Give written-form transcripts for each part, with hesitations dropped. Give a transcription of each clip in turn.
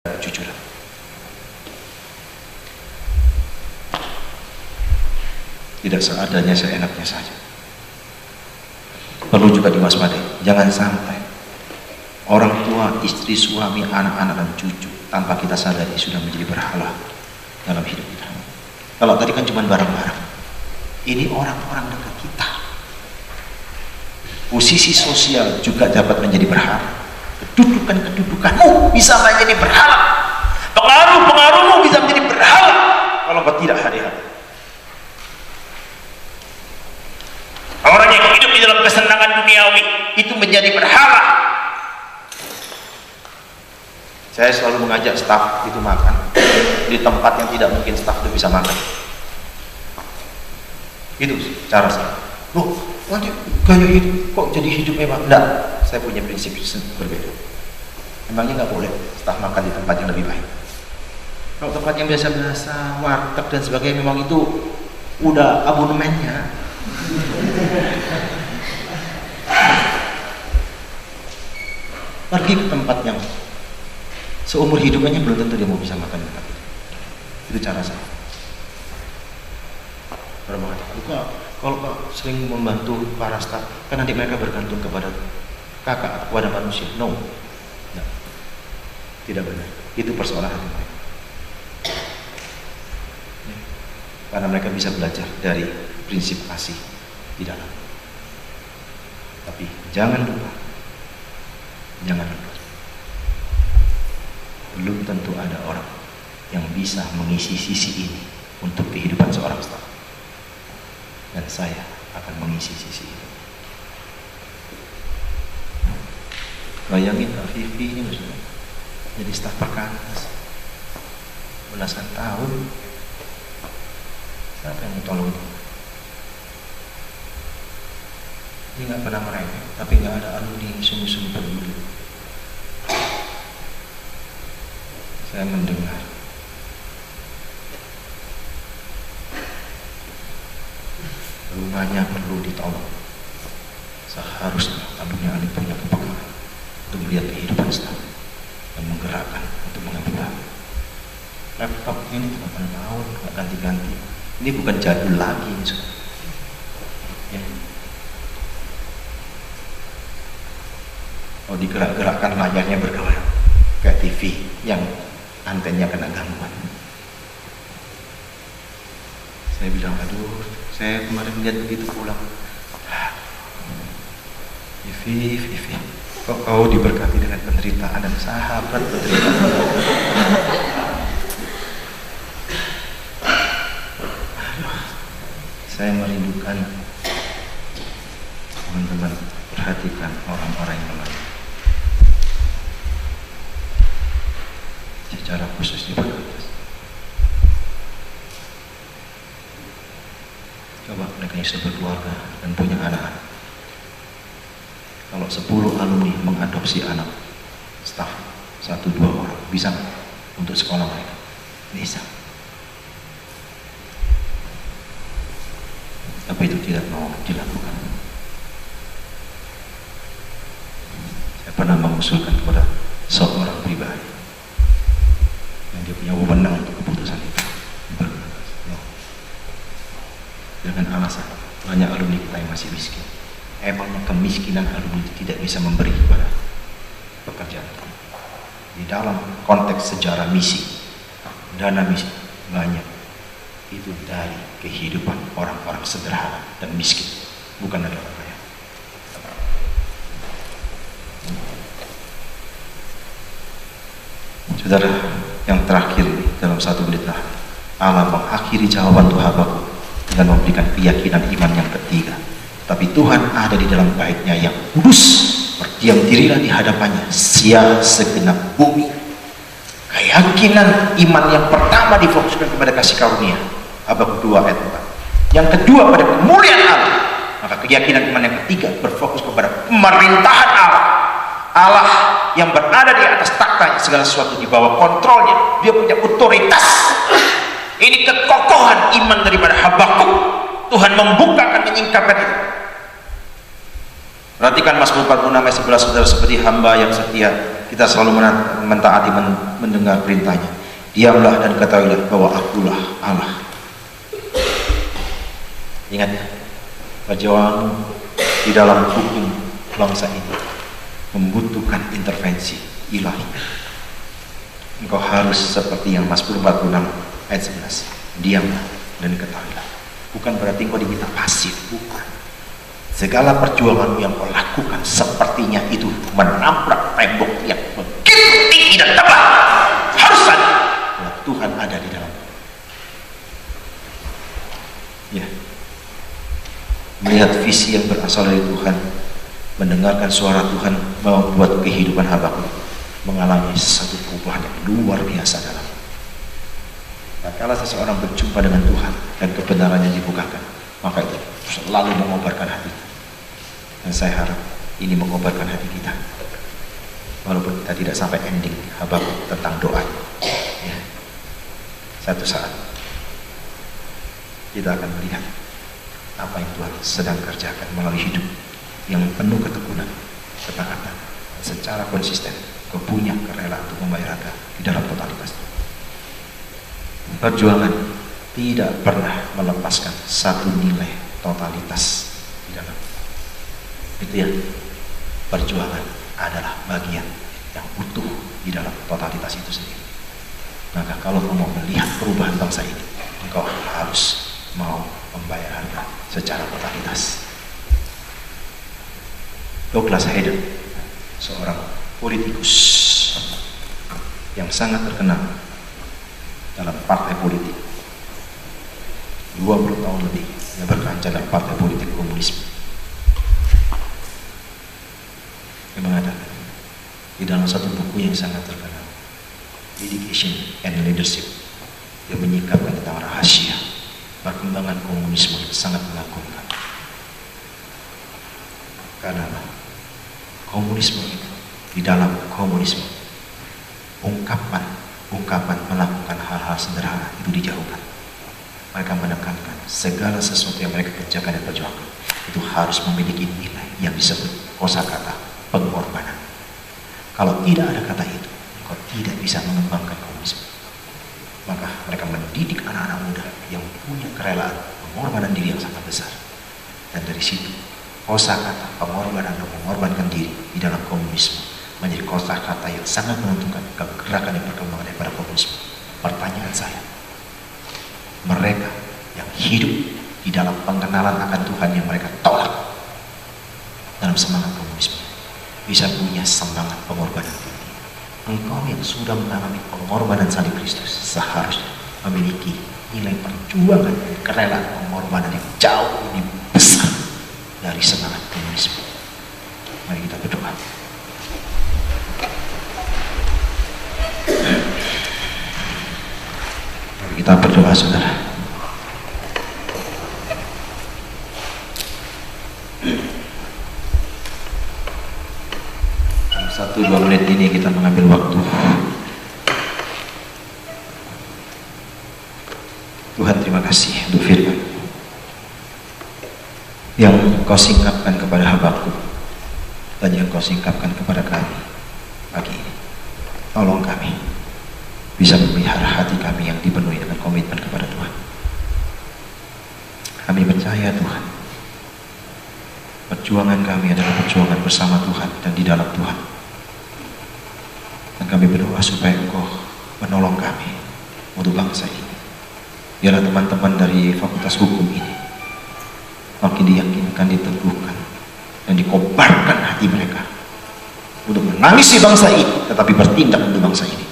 kejujuran. Tidak seadanya seenaknya saja. Perlu juga diwaspadai. Jangan sampai orang tua, istri, suami, anak-anak dan cucu tanpa kita sadari sudah menjadi berhala dalam hidup kita. Kalau tadi kan cuma barang-barang, ini orang-orang dekat kita. Posisi sosial juga dapat menjadi berhala. Kedudukanmu bisa menjadi berhala. Pengaruhmu bisa menjadi berhala kalau kau tidak hati-hati. Orang yang hidup di dalam kesenangan duniawi itu menjadi berhala. Saya selalu mengajak staf itu makan di tempat yang tidak mungkin staf itu bisa makan. Itu cara saya. Loh, nanti gaya hidup kok jadi hidup mewah? Enggak, saya punya prinsip berbeda. Emangnya nggak boleh staf makan di tempat yang lebih baik? Kalau tempat yang biasa-biasa, warteg dan sebagainya, memang itu udah abonemennya. Pergi ke tempat yang seumur hidupnya belum tentu dia mau bisa makan di tempat itu. Itu cara saya. Kalau sering membantu para staf, kan nanti mereka bergantung kepada kakak, kepada manusia. No, nah, tidak benar. Itu persoalan hati mereka. Karena mereka bisa belajar dari prinsip kasih di dalam. Tapi jangan lupa, belum tentu ada orang yang bisa mengisi sisi ini untuk kehidupan seorang staf. Dan saya akan mengisi sisi itu. Bayangin Kak Vivi ini maksudnya jadi staf perkantas belasan tahun. Siapa yang mau tolong dia? Ini nggak pernah meremeh, tapi nggak ada alumni yang sungguh-sungguh peduli. Saya mendengar rumahnya perlu ditolong. Seharusnya alumni punya kepekaan untuk melihat kehidupan staf dan menggerakkan untuk mengambil alih. Laptop ini 8 tahun nggak ganti-ganti. Ini bukan jadul lagi ini sudah. Ya. Oh, digerak-gerakkan layarnya bergerak kayak TV yang antennya kena gangguan. Saya bilang, aduh, saya kemarin lihat begitu pulang. Vivi, kok kau diberkati dengan penderitaan dan sahabat penderitaan. Saya merindukan teman-teman perhatikan orang-orang yang lain secara khusus di perkantas. Coba mereka yang sudah berkeluarga dan punya anak-anak. Kalau 10 alumni mengadopsi anak staf 1-2 orang, bisa untuk sekolah mereka? Bisa. Tapi itu tidak mau dilakukan. Saya pernah mengusulkan kepada seorang pribadi yang dia punya wewenang untuk keputusan itu. Dengan alasan banyak alumni kita yang masih miskin. Emangnya kemiskinan alumni itu tidak bisa memberi kepada pekerjaan. Di dalam konteks sejarah misi, dana misi banyak itu dari kehidupan orang-orang sederhana dan miskin, bukan dari orang kaya. Saudara, yang terakhir dalam 1 menit terakhir, Allah mengakhiri jawaban Tuhanku dengan memberikan keyakinan iman yang ketiga. Tapi Tuhan ada di dalam baitnya yang kudus, berdiam dirilah di hadapannya sia segenap bumi. Keyakinan iman yang pertama difokuskan kepada kasih karunia, Habakuk 2 ayat 4. Yang kedua pada kemuliaan Allah. Maka keyakinan iman yang ketiga berfokus kepada pemerintahan Allah. Allah yang berada di atas takhta, segala sesuatu di bawah kontrolnya. Dia punya otoritas. Ini kekokohan iman daripada Habakuk. Tuhan membukakan, menyingkapkan itu. Perhatikan Mazmur 46 ayat 11, saudara, seperti hamba yang setia kita selalu mentaati mendengar perintahnya. Diamlah dan ketahuilah bahwa akulah Allah. Ingat ya, perjuangan di dalam hukum bangsa ini membutuhkan intervensi ilahi. Engkau harus seperti yang Mazmur 46 ayat 11, diamlah dan ketahuilah. Bukan berarti engkau diminta pasif, bukan. Segala perjuanganmu yang kau lakukan sepertinya itu menabrak tembok yang begitu tinggi dan tebal. Harus sadar bahwa Tuhan ada di dalam. Ya, melihat visi yang berasal dari Tuhan, mendengarkan suara Tuhan membuat kehidupan Habakuk mengalami satu perubahan yang luar biasa dalam. Dan kalau seseorang berjumpa dengan Tuhan dan kebenarannya dibukakan, maka itu selalu mengobarkan hati. Dan saya harap ini mengobarkan hati kita, walaupun kita tidak sampai ending Habakuk tentang doa. Ya. Satu saat kita akan melihat apa yang Tuhan sedang kerjakan melalui hidup yang penuh ketekunan, ketaatan, secara konsisten, kepunya kerelaan untuk membayar harga di dalam totalitas. Perjuangan tidak pernah melepaskan satu nilai totalitas di dalam. Itu ya, perjuangan adalah bagian yang utuh di dalam totalitas itu sendiri. Maka kalau kamu mau melihat perubahan bangsa ini, engkau harus mau membayar harga secara totalitas. Douglas Hayden, seorang politikus yang sangat terkenal dalam partai politik, 20 tahun lebih dia berkancah dalam partai politik komunisme. Dia mengatakan di dalam satu buku yang sangat terkenal, Dedication and Leadership, dia menyingkapkan tentang rahasia perkembangan komunisme yang sangat mengagumkan. Karena komunisme itu, di dalam komunisme, ungkapan melakukan hal-hal sederhana itu dijauhkan. Mereka menekankan segala sesuatu yang mereka kerjakan dan perjuangkan itu harus memiliki nilai yang disebut kosakata pengorbanan. Kalau tidak ada kata itu, kau tidak bisa mengembangkan komunisme. Maka mereka mendidik anak-anak muda yang punya kerelaan pengorbanan diri yang sangat besar. Dan dari situ, kosakata pengorbanan dan mengorbankan diri di dalam komunisme menjadi kosakata yang sangat menentukan kegerakan dan perkembangan daripada komunisme. Pertanyaan saya, mereka yang hidup di dalam pengenalan akan Tuhan yang mereka tolak dalam semangat komunisme, bisa punya semangat pengorbanan tinggi. Engkau yang sudah mengalami pengorbanan salib Kristus seharusnya memiliki nilai perjuangan dan kerelaan pengorbanan yang jauh lebih besar dari semangat komunisme. Mari kita berdoa. Mari kita berdoa, saudara. Dalam 1-2 menit ini kita mengambil waktu. Tuhan, terima kasih untuk firman yang Kau singkapkan kepada Habakuk dan yang Kau singkapkan kepada kami pagi ini. Tolong kami bisa memelihara hati kami yang dipenuhi dengan komitmen kepada Tuhan. Kami percaya Tuhan, perjuangan kami adalah perjuangan bersama Tuhan dan di dalam Tuhan. Dan kami berdoa supaya Engkau menolong kami untuk bangsa ini. Biarlah teman-teman dari Fakultas Hukum ini makin diyakinkan, diteguhkan, dan dikobarkan hati mereka untuk menangisi bangsa ini, tetapi bertindak untuk bangsa ini.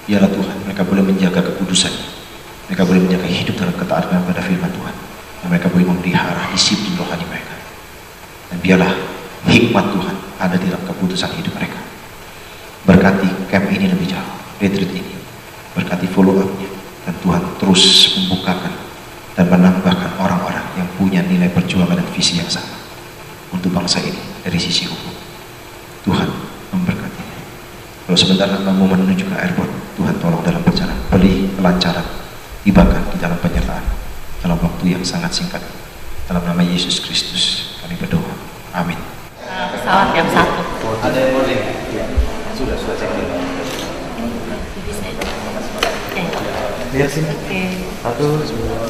Biarlah Tuhan, mereka boleh menjaga kekudusan, mereka boleh menjaga hidup dalam ketaatan pada firman Tuhan, dan mereka boleh memelihara disiplin rohani mereka. Dan biarlah hikmat Tuhan ada di dalam keputusan hidup mereka. Berkati camp ini lebih jauh, retreat ini, berkati follow up-nya, dan Tuhan terus membukakan dan menambahkan orang-orang yang punya nilai perjuangan dan visi yang sama untuk bangsa ini dari sisi hukum. Tuhan memberkati. Kalau sebentar kamu menuju ke airport, Tuhan tolong dalam perjalanan, beri kelancaran, tibakan di dalam penyertaan dalam waktu yang sangat singkat. Dalam nama Yesus Kristus kami berdoa. Amin. Pesawat yang satu. Ada yang boleh. Sudah cek dulu. Bisa. Lihat sini. Oke. Satu, dua.